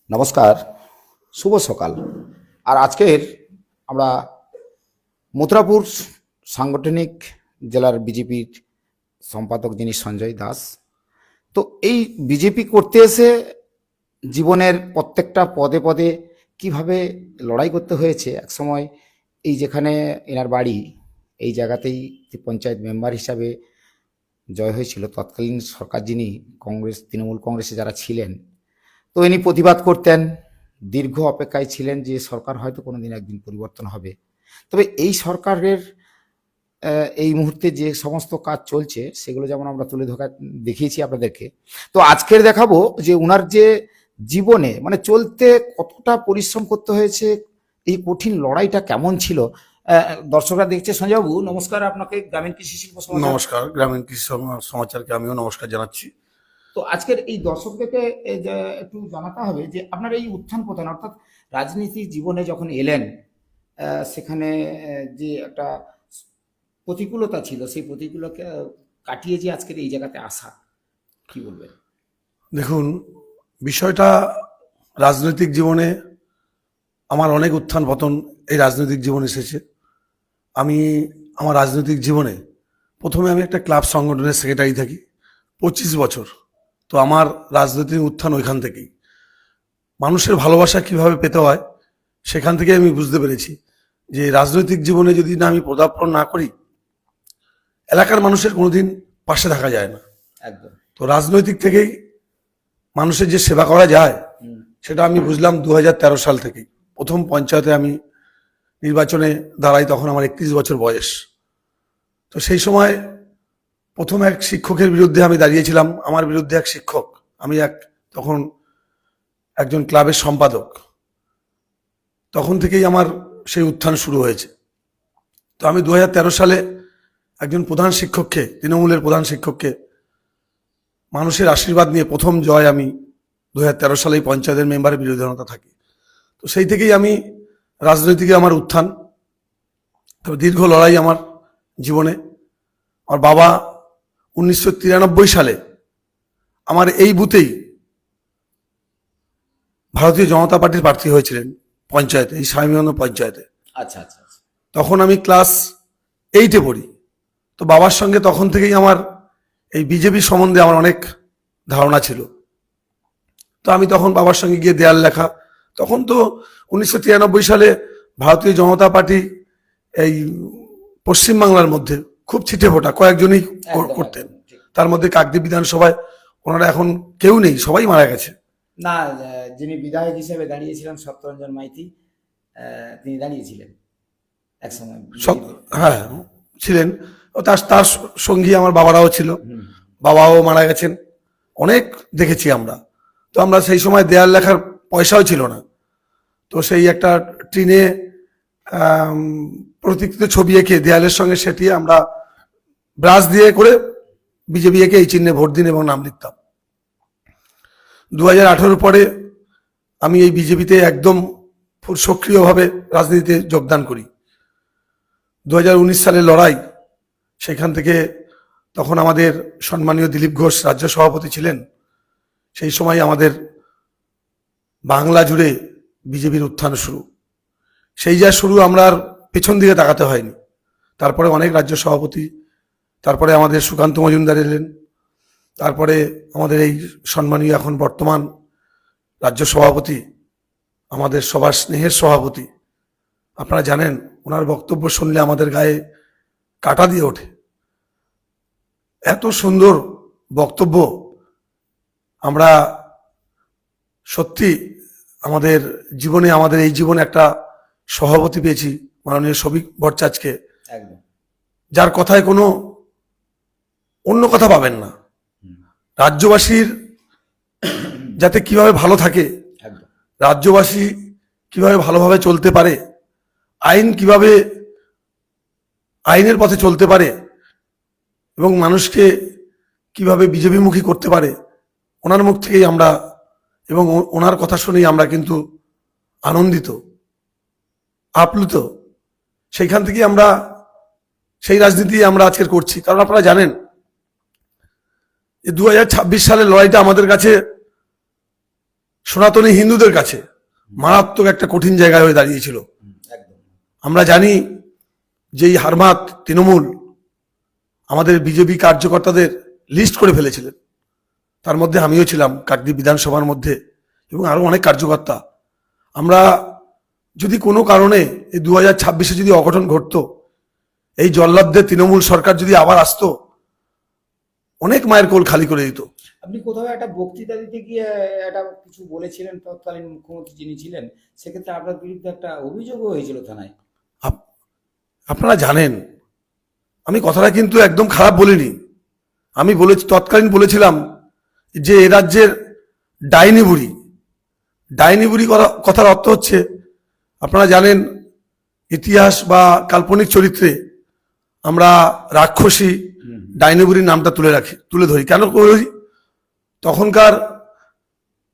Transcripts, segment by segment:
নমস্কার, শুভ সকাল। আর আজকের আমরা মথুরাপুর সাংগঠনিক জেলার বিজেপির সম্পাদক যিনি সঞ্জয় দাস। তো এই বিজেপি করতে এসে জীবনের প্রত্যেকটা পদে পদে কিভাবে লড়াই করতে হয়েছে। একসময় এই যেখানে এনার বাড়ি, এই জায়গাতেই পঞ্চায়েত মেম্বার হিসাবে জয় হয়েছিল তৎকালীন সরকার, যিনি তৃণমূল কংগ্রেসে যারা ছিলেন। তো ইনি প্রতিবাদ করতেন, দীর্ঘ অপেক্ষায় ছিলেন যে সরকার হয়তো কোনো দিন একদিন পরিবর্তন হবে। তবে এই সরকারের এই মুহূর্তে যে সমস্ত কাজ চলছে সেগুলো যেমন আমরা তুলে ধরা দেখিয়েছি আপনাদেরকে। তো আজকের দেখাবো যে উনার যে জীবনে মানে চলতে কতটা পরিশ্রম করতে হয়েছে, এই কঠিন লড়াইটা কেমন ছিল। দর্শকরা দেখছে। সঞ্জয়বাবু নমস্কার, আপনাকে গ্রামীণ কৃষি শিল্প সমাচার। নমস্কার, গ্রামীণ কৃষি সমাচারকে আমিও নমস্কার জানাচ্ছি। তো আজকের এই দর্শকদেরকে একটু জানাতে হবে যে আপনার এই উত্থান পতন, অর্থাৎ রাজনীতি জীবনে যখন এলেন, সেখানে যে একটা প্রতিকূলতা ছিল, সেই প্রতিকূলতা কাটিয়ে যে আজকের এই জায়গাতে আসা, কি বলবেন? দেখুন, বিষয়টা রাজনৈতিক জীবনে আমার অনেক উত্থান পতন এই রাজনৈতিক জীবনে এসেছে। আমি আমার রাজনৈতিক জীবনে প্রথমে আমি একটা ক্লাব সংগঠনের সেক্রেটারি থাকি 25 বছর। তো আমার রাজনৈতিক উত্থান ওইখান থেকেই। মানুষের ভালোবাসা কিভাবে পেতে হয় সেখান থেকে আমি বুঝতে পেরেছি যে রাজনৈতিক জীবনে যদি না আমি পদার্পণ না করি, এলাকার মানুষের কোনোদিন পাশে থাকা যায় না। একদম। তো রাজনৈতিক থেকেই মানুষের যে সেবা করা যায় সেটা আমি বুঝলাম 2013 সাল থেকেই। প্রথম পঞ্চায়েতে আমি নির্বাচনে দাঁড়াই, তখন আমার 31 বছর বয়স। তো সেই সময় প্রথম এক শিক্ষকের বিরুদ্ধে আমি দাঁড়িয়েছিলাম। আমার বিরুদ্ধে এক শিক্ষক, আমি তখন একজন ক্লাবের সম্পাদক। তখন থেকেই আমার সেই উত্থান শুরু হয়েছে। তো আমি 2013 সালে একজন প্রধান শিক্ষককে, তৃণমূলের প্রধান শিক্ষককে মানুষের আশীর্বাদ নিয়ে প্রথম জয় আমি 2013 সালে পঞ্চায়েতের মেম্বারের বিরোধিতা থাকি। তো সেই থেকেই আমি রাজনৈতিকে আমার উত্থান। তবে দীর্ঘ লড়াই আমার জীবনে। আমার বাবা 1993 সালে আমার এই বুথেই ভারতীয় জনতা পার্টির প্রার্থী হয়েছিলেন পঞ্চায়েতে, এই স্বামীগঞ্জ পঞ্চায়েতে। আচ্ছা আচ্ছা আচ্ছা। তখন আমি ক্লাস 8-এ পড়ি। তো বাবার সঙ্গে তখন থেকেই আমার এই বিজেপি সম্বন্ধে আমার অনেক ধারণা ছিল। তো আমি তখন বাবার সঙ্গে গিয়ে দেয়াল লেখা, তখন তো 1993 সালে ভারতীয় জনতা পার্টি এই পশ্চিমবাংলার মধ্যে খুব ছিটে ফোটা কয়েকজনই করতেন। তার মধ্যে কাকদ্বীপ বিধানসভায় ওনারা এখন কেউ নেই, সবাই মারা গেছে। না, যিনি বিধায়ক হিসেবে দাঁড়িয়েছিলেন সত্যরঞ্জন মাইতি, তিনি দাঁড়িয়েছিলেন একসময়। হ্যাঁ ছিলেন। ও তার তার সঙ্গী আমার বাবারাও ছিল, বাবাও মারা গেছেন, অনেক দেখেছি আমরা। তো আমরা সেই সময় দেয়াল লেখার পয়সাও ছিল না। তো সেই একটা ট্রেনে প্রতীকৃত ছবি এঁকে দেয়ালের সঙ্গে সেটিয়ে আমরা ব্রাশ দিয়ে করে বিজেপি একে এই চিহ্নে ভোট দিন এবং নাম লিখতাম। 2018 পরে আমি এই বিজেপিতে একদম ফুল সক্রিয়ভাবে রাজনীতিতে যোগদান করি। 2019 সালের লড়াই, সেখান থেকে তখন আমাদের সম্মানীয় দিলীপ ঘোষ রাজ্য সভাপতি ছিলেন। সেই সময় আমাদের বাংলা জুড়ে বিজেপির উত্থান শুরু। সেই যা শুরু, আমরা আর পেছন দিকে তাকাতে হয়নি। তারপরে অনেক রাজ্য সভাপতি, তারপরে আমাদের সুকান্ত মজুমদার এলেন, তারপরে আমাদের এই সম্মানীয় এখন বর্তমান রাজ্য সভাপতি, আমাদের সবার স্নেহের সভাপতি। আপনারা জানেন, ওনার বক্তব্য শুনলে আমাদের গায়ে কাঁটা দিয়ে ওঠে। এত সুন্দর বক্তব্য। আমরা সত্যি আমাদের জীবনে, আমাদের এই জীবনে একটা সভাপতি পেয়েছি, মাননীয় শফিক ভট্টাচার্যকে, যার কথায় কোনো অন্য কথা পাবেন না। রাজ্যবাসীর যাতে কিভাবে ভালো থাকে, রাজ্যবাসী কিভাবে ভালোভাবে চলতে পারে, আইন কিভাবে আইনের পথে চলতে পারে এবং মানুষকে কিভাবে বিজেপিমুখী করতে পারে, ওনার মুখ থেকেই আমরা এবং ওনার কথা শুনেই আমরা কিন্তু আনন্দিত, আপ্লুত। সেইখান থেকেই আমরা সেই রাজনীতি আমরা আজকের করছি। কারণ আপনারা জানেন যে 2026 সালের লড়াইটা আমাদের কাছে সনাতনী হিন্দুদের কাছে মারাত্মক একটা কঠিন জায়গায় হয়ে দাঁড়িয়েছিল। একদম। আমরা জানি যে এই হারমাত তৃণমূল আমাদের বিজেপি কার্যকর্তাদের লিস্ট করে ফেলেছিলেন, তার মধ্যে আমিও ছিলাম কাকদ্বীপ বিধানসভার মধ্যে, এবং আরো অনেক কার্যকর্তা। আমরা যদি কোনো কারণে এই 2026-এ যদি অঘটন ঘটতো, এই জল্লাদদের তৃণমূল সরকার যদি আবার আসতো, অনেক মায়ের কোল খালি করে দিত। আপনি কোথাও একটা বক্তৃতা দিতে গিয়ে একটা কিছু বলেছিলেন, তৎকালীন মুখ্যমন্ত্রী যিনি ছিলেন, সেক্ষেত্রে আপনার বিরুদ্ধে একটা অভিযোগও হয়েছিল থানায়। আপনারা জানেন আমি কথাটা কিন্তু একদম খারাপ বলিনি। আমি তৎকালীন বলেছিলাম যে এ রাজ্যের ডাইনি বুড়ি। ডাইনি বুড়ি কথার অর্থ হচ্ছে, আপনারা জানেন ইতিহাস বা কাল্পনিক চরিত্রে আমরা রাক্ষসী ডাইনি বুড়ির নামটা তুলে ধরি। কেন ধরি? তখনকার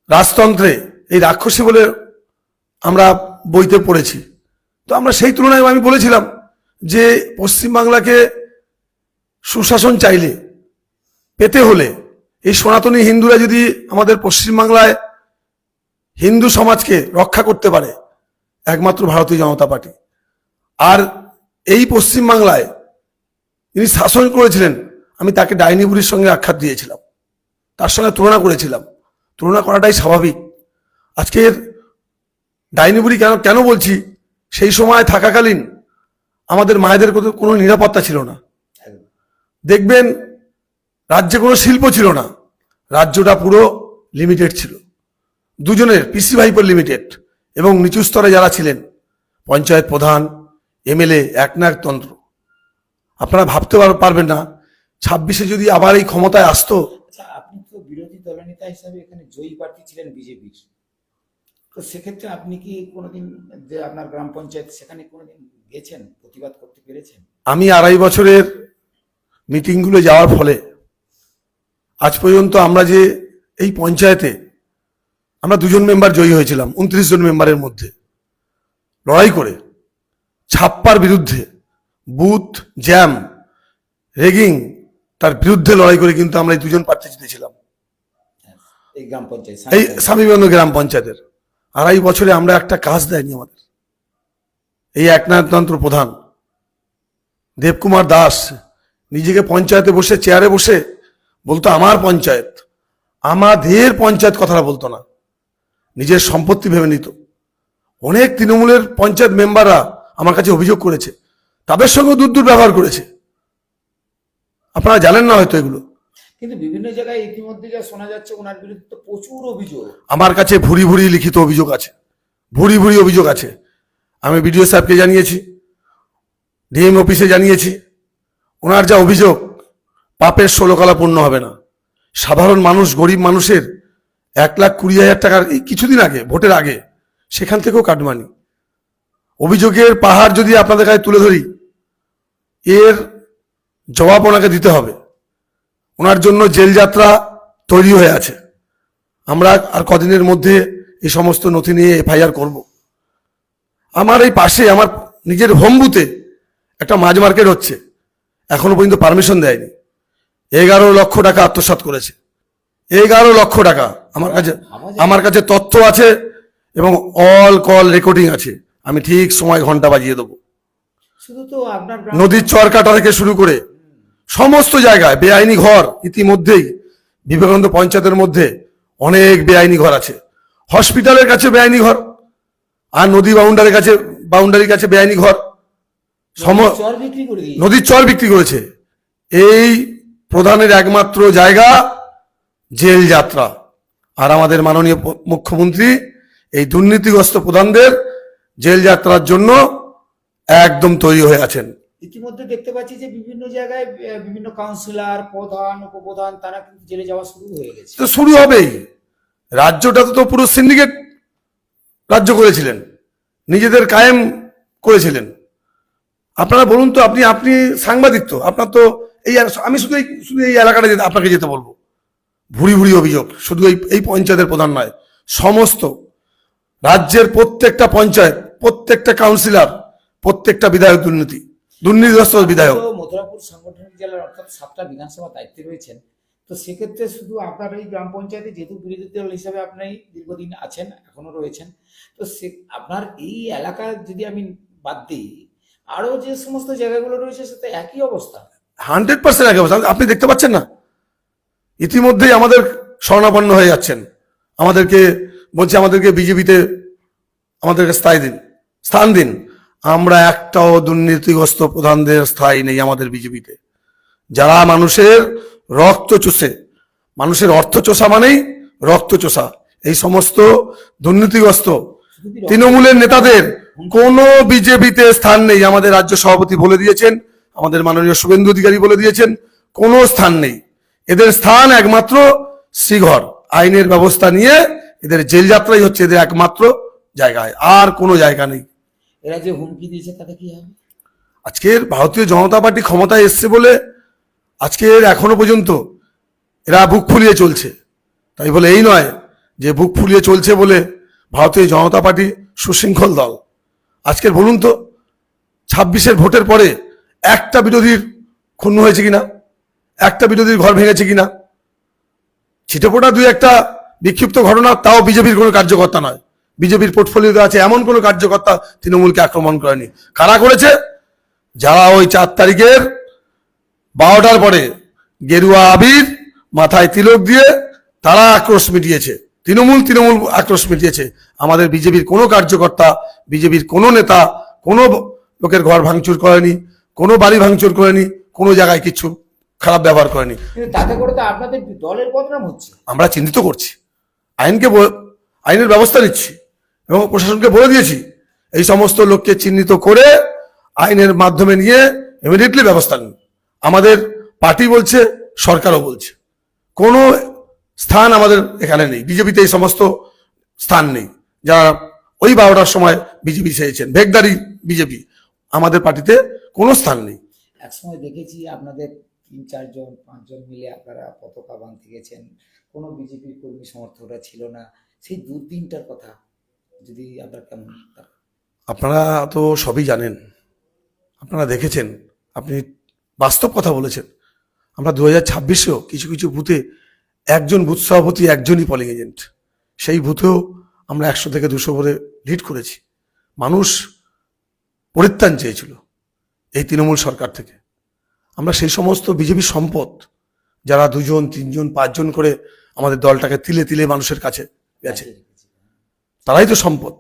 রাজতন্ত্রে এই রাক্ষসী বলে আমরা বইতে পড়েছি। তো আমরা সেই তুলনায় আমি বলেছিলাম যে পশ্চিমবাংলাকে সুশাসন চাইলে, পেতে হলে, এই সনাতনী হিন্দুরা যদি আমাদের পশ্চিমবাংলায় হিন্দু সমাজকে রক্ষা করতে পারে, একমাত্র ভারতীয় জনতা পার্টি। আর এই পশ্চিমবাংলায় যিনি শাসন করেছিলেন, আমি তাকে ডাইনি বুড়ির সঙ্গে আখ্যাত দিয়েছিলাম, তার সঙ্গে তুলনা করেছিলাম। তুলনা করাটাই স্বাভাবিক। আজকের ডাইনি বুড়ি কেন বলছি, সেই সময় থাকাকালীন আমাদের মায়েদের কোনো নিরাপত্তা ছিল না। দেখবেন রাজ্যে কোনো শিল্প ছিল না, রাজ্যটা পুরো লিমিটেড ছিল। দুজনের পিসি ভাইপোর লিমিটেড, এবং নিচু স্তরে যারা ছিলেন পঞ্চায়েত প্রধান, এমএলএ, একনায়কতন্ত্র। আপনারা ভাবতে পারবেন না 26-এ যদি আবার এই ক্ষমতায় আসতো। আচ্ছা, আপনি তো বিরোধী দলনেতা হিসাবে এখানে জয়ী প্রার্থী ছিলেন বিজেপির, তো সেক্ষেত্রে আপনি কি কোনোদিন যে আপনার গ্রাম পঞ্চায়েত সেখানে কোনোদিন গেছেন, প্রতিবাদ করতে পেরেছেন? আমি 2.5 বছরের মিটিংগুলো যাওয়ার ফলে আজ পর্যন্ত আমরা যে এই পঞ্চায়েতে আমরা 2 মেম্বার জয়ী হয়েছিলাম 29 জন মেম্বারের মধ্যে, লড়াই করে ছাপ্পার বিরুদ্ধে, বুথ জ্যাম, রেগিং, তার বিরুদ্ধে লড়াই করে কিন্তু আমরা এই 2 প্রার্থী জিতেছিলাম এই গ্রাম পঞ্চায়েত, এই স্বামীবন্ধ গ্রাম পঞ্চায়েতের। 2.5 বছরে আমরা একটা কাজ দেয়নি আমাদের। এই একনায়কতন্ত্র প্রধান দেবকুমার দাস নিজেকে পঞ্চায়েতে বসে, চেয়ারে বসে বলতো আমার পঞ্চায়েত, আমাদের পঞ্চায়েত কথাটা বলতো না, নিজের সম্পত্তি ভেবে নিত। অনেক তৃণমূলের পঞ্চায়েত মেম্বাররা আমার কাছে অভিযোগ করেছে, তাদের সঙ্গে দূর ব্যবহার করেছে। আপনারা জানেন না হয়তো এগুলো, কিন্তু বিভিন্ন জায়গায় ইতিমধ্যে যা শোনা যাচ্ছে ওনার বিরুদ্ধে তো প্রচুর অভিযোগ। আমার কাছে ভুরি ভুরি লিখিত অভিযোগ আছে, ভুরি ভুরি অভিযোগ আছে। আমি বিডিও সাহেবকে জানিয়েছি, ডিএম অফিসে জানিয়েছি। ওনার যা অভিযোগ, পাপের 16 কলা পূর্ণ হবে না। সাধারণ মানুষ, গরিব মানুষের 1,20,000 টাকার এই কিছুদিন আগে, ভোটের আগে, সেখান থেকেও কাটমানি। অভিযোগের পাহাড় যদি আপনাদের কাছে তুলে ধরি, এর জবাব ওনাকে দিতে হবে। ওনার জন্য জেল যাত্রা তৈরি হয়ে আছে। আমরা আর কদিনের মধ্যে এই সমস্ত নথি নিয়ে এফআইআর করব। আমার এই পাশে, আমার নিজের হোম বুথে একটা মাছ মার্কেট হচ্ছে, এখনো পর্যন্ত পারমিশন দেয়নি। 11 লক্ষ টাকা আত্মসাৎ করেছে, 11 লক্ষ টাকা। আমার কাছে তথ্য আছে এবং অল কল রেকর্ডিং আছে। আমি ঠিক সময় ঘন্টা বাজিয়ে দেবো। শুধু তো আপনার নদীর চর কাটা থেকে শুরু করে সমস্ত জায়গায় বেআইনি ঘর। ইতিমধ্যেই বিবেকানন্দ পঞ্চায়েতের মধ্যে অনেক বেআইনি ঘর আছে। হসপিটালের কাছে বেআইনি ঘর, আর নদী বাউন্ডারির কাছে বেআইনি ঘর। নদীর চর বিক্রি করেছে। এই প্রধানের একমাত্র জায়গা জেল যাত্রা। আর আমাদের মাননীয় মুখ্যমন্ত্রী এই দুর্নীতিগ্রস্ত প্রধানদের জেল যাত্রার জন্য একদম তৈরি হয়ে আছেন। ইতিমধ্যে দেখতে পাচ্ছি যে বিভিন্ন জায়গায় বিভিন্ন কাউন্সিলর, প্রধান, উপপ্রধান তারা কিন্তু জেলে যাওয়া শুরু হয়ে গেছে। তো শুরু হবেই। রাজ্যটা তো পুরো সিন্ডিকেট রাজ্য করেছিলেন, নিজেদের কায়েম করেছিলেন। আপনারা বলুন তো, আপনি সাংবাদিক, তো আপনার তো এই, আমি শুধু এই এলাকাটা আপনাকে যেতে বলবো। ভুরি ভুরি অভিযোগ, শুধু এই পঞ্চায়েতের প্রধান নয়, সমস্ত রাজ্যের প্রত্যেকটা পঞ্চায়েত, প্রত্যেকটা কাউন্সিলর, প্রত্যেকটা বিধায়ক দুর্নীতিগ্রস্ত বিধায়ক। মথুরাপুর সাংগঠনিক জেলার অর্থাৎ 7টা বিধানসভা দায়িত্বে রয়েছেন, তো তো সেক্ষেত্রে শুধু আপনার এই গ্রাম পঞ্চায়েতে যেহেতু বিরোধী দল হিসাবে আপনি দীর্ঘদিন আছেন, এখনো রয়েছেন, তো সে আপনার এই এলাকা যদি আমি বাদ দিই, আরো যে সমস্ত জায়গাগুলো রয়েছে সেটা একই অবস্থা। 100% আগে অবস্থা। আপনি দেখতে পাচ্ছেন না, ইতিমধ্যেই আমাদের শরণাপন্ন হয়ে যাচ্ছেন, আমাদেরকে বলছে আমাদেরকে বিজেপিতে আমাদেরকে স্থান দিন। আমরা একটাও দুর্নীতিগ্রস্ত প্রধানদের স্থায়ী নেই আমাদের বিজেপিতে। যারা মানুষের রক্ত চুষে, মানুষের অর্থ চোষা মানেই রক্ত চোষা, এই সমস্ত দুর্নীতিগ্রস্ত তৃণমূলের নেতাদের কোনো বিজেপিতে স্থান নেই। আমাদের রাজ্য সভাপতি বলে দিয়েছেন, আমাদের মাননীয় শুভেন্দু অধিকারী বলে দিয়েছেন, কোনো স্থান নেই। এদের স্থান একমাত্র শ্রীঘর, আইনের ব্যবস্থা নিয়ে এদের জেল যাত্রাই হচ্ছে এদের একমাত্র জায়গায়, আর কোনো জায়গা নেই। এরা যে হুমকি দিয়েছে তাতে কি হবে? আজকের ভারতীয় জনতা পার্টি ক্ষমতায় এসছে বলে আজকের এখনো পর্যন্ত এরা বুক ফুলিয়ে চলছে। তাই বলে এই নয় যে বুক ফুলিয়ে চলছে বলে ভারতীয় জনতা পার্টি সুশৃঙ্খল দল। আজকের বলুন তো, 26-এর ভোটের পরে একটা বিরোধীর খুন হয়েছে কিনা, একটা বিরোধীর ঘর ভেঙেছে কিনা? ছিটেফোঁটা দুই একটা বিক্ষিপ্ত ঘটনা, তাও বিজেপির কোনো কার্যকর্তা নয়, বিজেপির পোর্টফোলিওতে আছে এমন কোনো কার্যকর্তা তৃণমূলকে আক্রমণ করেনি। কারা করেছে? যারা ওই 4 তারিখের 12টার পরে গেরুয়া আবির মাথায় তিলক দিয়ে তারা আক্রোশ মিটিয়েছে, তৃণমূল আক্রোশ মিটিয়েছে। আমাদের বিজেপির কোনো কার্যকর্তা, বিজেপির কোনো নেতা কোনো লোকের ঘর ভাঙচুর করেনি, কোনো বাড়ি ভাঙচুর করেনি, কোনো জায়গায় কিছু খারাপ ব্যবহার করেনি। তাতে করে তো আপনাদের দলের বদনাম হচ্ছে। আমরা চিহ্নিত করছি, আইনের ব্যবস্থা নিচ্ছি এবং প্রশাসনকে বলে দিয়েছি এই সমস্ত লোককে চিহ্নিত করে আইনের মাধ্যমে নিয়ে ইমিডিয়েটলি ব্যবস্থা নিন। আমাদের পার্টি বলছে, সরকারও বলছে, কোনো স্থান আমাদের এখানে নেই, বিজেপিতে এই সমস্ত স্থান নেই। যারা ওই 12টার সময় বিজেপি চেয়েছেন, ভেগদারি বিজেপি, আমাদের পার্টিতে কোনো স্থান নেই। একসময় দেখেছি আপনাদের 3-4 জন 5 জন মিলে আপনারা পতাকা বাঁধতে গেছেন, কোনো বিজেপির কর্মী সমর্থকরা ছিল না, সেই দুর্দিনটার কথা যদি আপনার কেমন? আপনারা তো সবই জানেন, আপনারা দেখেছেন, আপনি বাস্তব কথা বলেছেন। আমরা 2026-এও কিছু কিছু বুথে একজন বুথ সভাপতি, একজনই পোলিং এজেন্ট, সেই বুথেও আমরা 100 থেকে 200 করে লিড করেছি। মানুষ পরিত্রাণ চেয়েছিল এই তৃণমূল সরকার থেকে। আমরা সেই সমস্ত বিজেপি সম্পদ, যারা 2 জন 3 জন 5 জন করে আমাদের দলটাকে তিলে তিলে মানুষের কাছে গেছে, তারাই তো সম্পদ,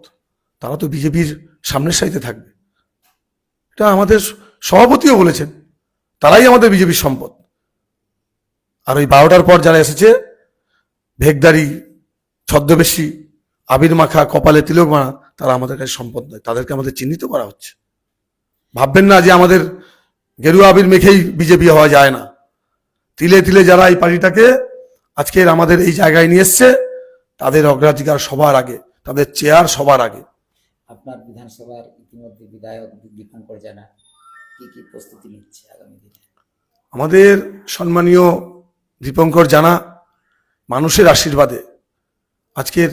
তারা তো বিজেপির সামনের সারিতে থাকবে। এটা আমাদের সভাপতিও বলেছেন, তারাই আমাদের বিজেপির সম্পদ। আর ওই 12টার পর যারা এসেছে, ভেগদারি ছদ্মবেশী, আবির মাখা, কপালে তিলক মারা, তারা আমাদের কাছে সম্পদ নয়, তাদেরকে আমাদের চিহ্নিত করা হচ্ছে। ভাববেন না যে আমাদের গেরুয়া আবির মেখেই বিজেপি হওয়া যায় না। তিলে তিলে যারা এই পার্টিটাকে আজকের আমাদের এই জায়গায় নিয়ে এসছে, তাদের অগ্রাধিকার সবার আগে, তাদের চেয়ার সবার আগে। আপনার বিধানসভার ইতিমধ্যে বিধায়ক দীপঙ্কর জানা কি কি প্রস্তুতি নিচ্ছে আগামী দিনে? আমাদের সম্মানীয় দীপঙ্কর জানা মানুষের আশীর্বাদে, আজকের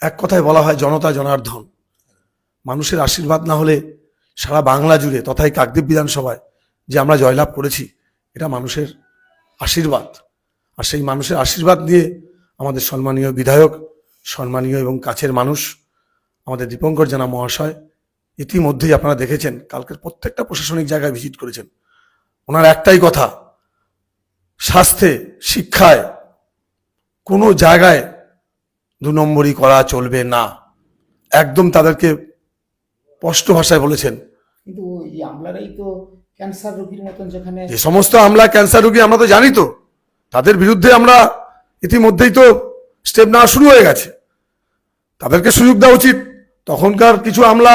এক কথায় বলা হয় জনতা জনার্দন, মানুষের আশীর্বাদ না হলে সারা বাংলা জুড়ে তথাই কাকদ্বীপ বিধানসভায় যে আমরা জয়লাভ করেছি, এটা মানুষের আশীর্বাদ। আর সেই মানুষের আশীর্বাদ দিয়ে আমাদের সম্মানীয় বিধায়ক, সম্মানীয় এবং কাছের মানুষ আমাদের দীপঙ্কর জানা মহাশয়, ইতিমধ্যেই আপনারা দেখেছেন কালকের প্রত্যেকটা প্রশাসনিক জায়গায় ভিজিট করেছেন। ওনার একটাই কথা, স্বাস্থ্যে, শিক্ষায় কোনো জায়গায় 2 নম্বরই করা চলবে না, একদম তাদেরকে স্পষ্ট ভাষায় বলেছেন। কিন্তু এই আমলারাই তো ক্যান্সার রোগীর মতন, যেখানে যে সমস্ত আমলা ক্যান্সার রোগী আমরা তো জানি, তো তাদের বিরুদ্ধে আমরা ইতিমধ্যেই তো স্টেপ নেওয়া শুরু হয়ে গেছে, তাদেরকে সুযোগ দেওয়া উচিত। তখনকার কিছু আমলা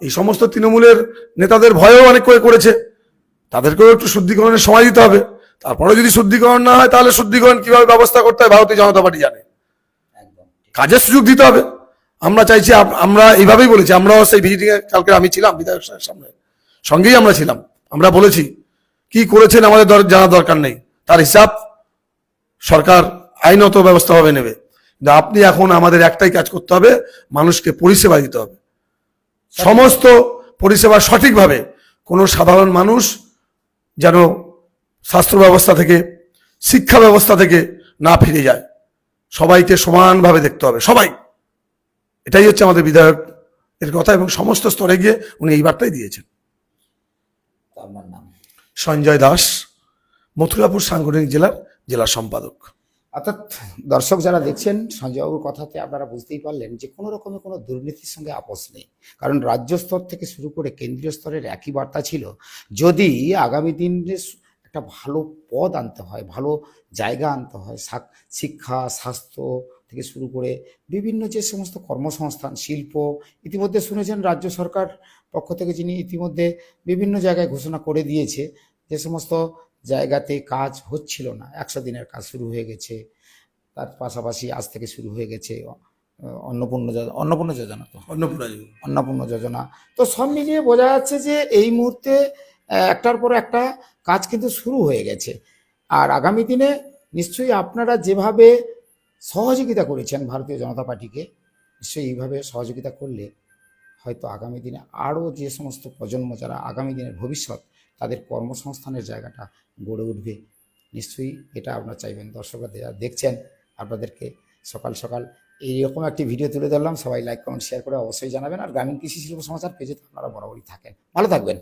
এই সমস্ত তৃণমূলের নেতাদের ভয়েও অনেক করেছে, তাদেরকেও একটু শুদ্ধিকরণের সময় দিতে হবে। তারপরে যদি শুদ্ধিকরণ না হয়, তাহলে শুদ্ধিকরণ কিভাবে ব্যবস্থা করতে হয় ভারতীয় জনতা পার্টি জানে, কাজের সুযোগ দিতে হবে। আমরা চাইছি, আমরা এইভাবেই বলেছি, আমরাও সেই ভিজিটিং এ কালকে আমি ছিলাম বিধায়ক সাহেবের সামনে, সঙ্গেই আমরা ছিলাম। আমরা বলেছি কি করেছেন আমাদের জানার দরকার নেই, তার হিসাব সরকার আইনত ব্যবস্থাভাবে নেবে। কিন্তু আপনি এখন আমাদের একটাই কাজ করতে হবে, মানুষকে পরিষেবা দিতে হবে, সমস্ত পরিষেবা সঠিকভাবে। কোনো সাধারণ মানুষ যেন স্বাস্থ্য ব্যবস্থা থেকে, শিক্ষা ব্যবস্থা থেকে না ফিরে যায়। সবাইকে সমানভাবে দেখতে হবে, সবাই। এটাই হচ্ছে আমাদের বিধায়ক এর কথা, এবং সমস্ত স্তরে গিয়ে উনি এই বার্তাই দিয়েছেন। আপনার নাম? সঞ্জয় দাস, মথুরাপুর সাংগঠনিক জেলার জেলা সম্পাদক। অর্থাৎ দর্শক যারা দেখছেন, সঞ্জয়বাবুর কথাতে আপনারা বুঝতেই পারলেন যে কোনো রকমের কোনো দুর্নীতির সঙ্গে আপোষ নেই। কারণ রাজ্য স্তর থেকে শুরু করে কেন্দ্রীয় স্তরের একই বার্তা ছিল, যদি আগামী দিনে একটা ভালো পদ আনতে হয়, ভালো জায়গা আনতে হয়, শিক্ষা, স্বাস্থ্য থেকে শুরু করে বিভিন্ন যে সমস্ত কর্মসংস্থান, শিল্প, ইতিমধ্যে শুনেছেন রাজ্য সরকার পক্ষ থেকে যিনি ইতিমধ্যে বিভিন্ন জায়গায় ঘোষণা করে দিয়েছে, যে সমস্ত জায়গাতে কাজ হচ্ছিল না 100 দিনের কাজ শুরু হয়ে গেছে। তার পাশাপাশি আজ থেকে শুরু হয়ে গেছে অন্নপূর্ণা যোজনা, তো অন্নপূর্ণা যোজনা। তো সব মিলিয়ে বোঝা যাচ্ছে যে এই মুহূর্তে একটার পর একটা কাজ কিন্তু শুরু হয়ে গেছে। আর আগামী দিনে নিশ্চয়ই আপনারা যেভাবে সহযোগিতা করেছেন ভারতীয় জনতা পার্টিকে, নিশ্চয়ই এইভাবে সহযোগিতা করলে হয়তো আগামী দিনে আরও যে সমস্ত প্রজন্ম যারা আগামী দিনের ভবিষ্যৎ, তাদের কর্মসংস্থানের জায়গাটা গড়ে উঠবে। নিশ্চয়ই এটা আপনারা চাইবেন। দর্শকরা যারা দেখছেন, আপনাদেরকে সকাল সকাল এইরকম একটি ভিডিও তুলে ধরলাম। সবাই লাইক, কমেন্ট, শেয়ার করে অবশ্যই জানাবেন। আর গ্রামীণ কৃষি শিল্প সমাচার পেজে তো আপনারা বরাবরই থাকেন। ভালো থাকবেন।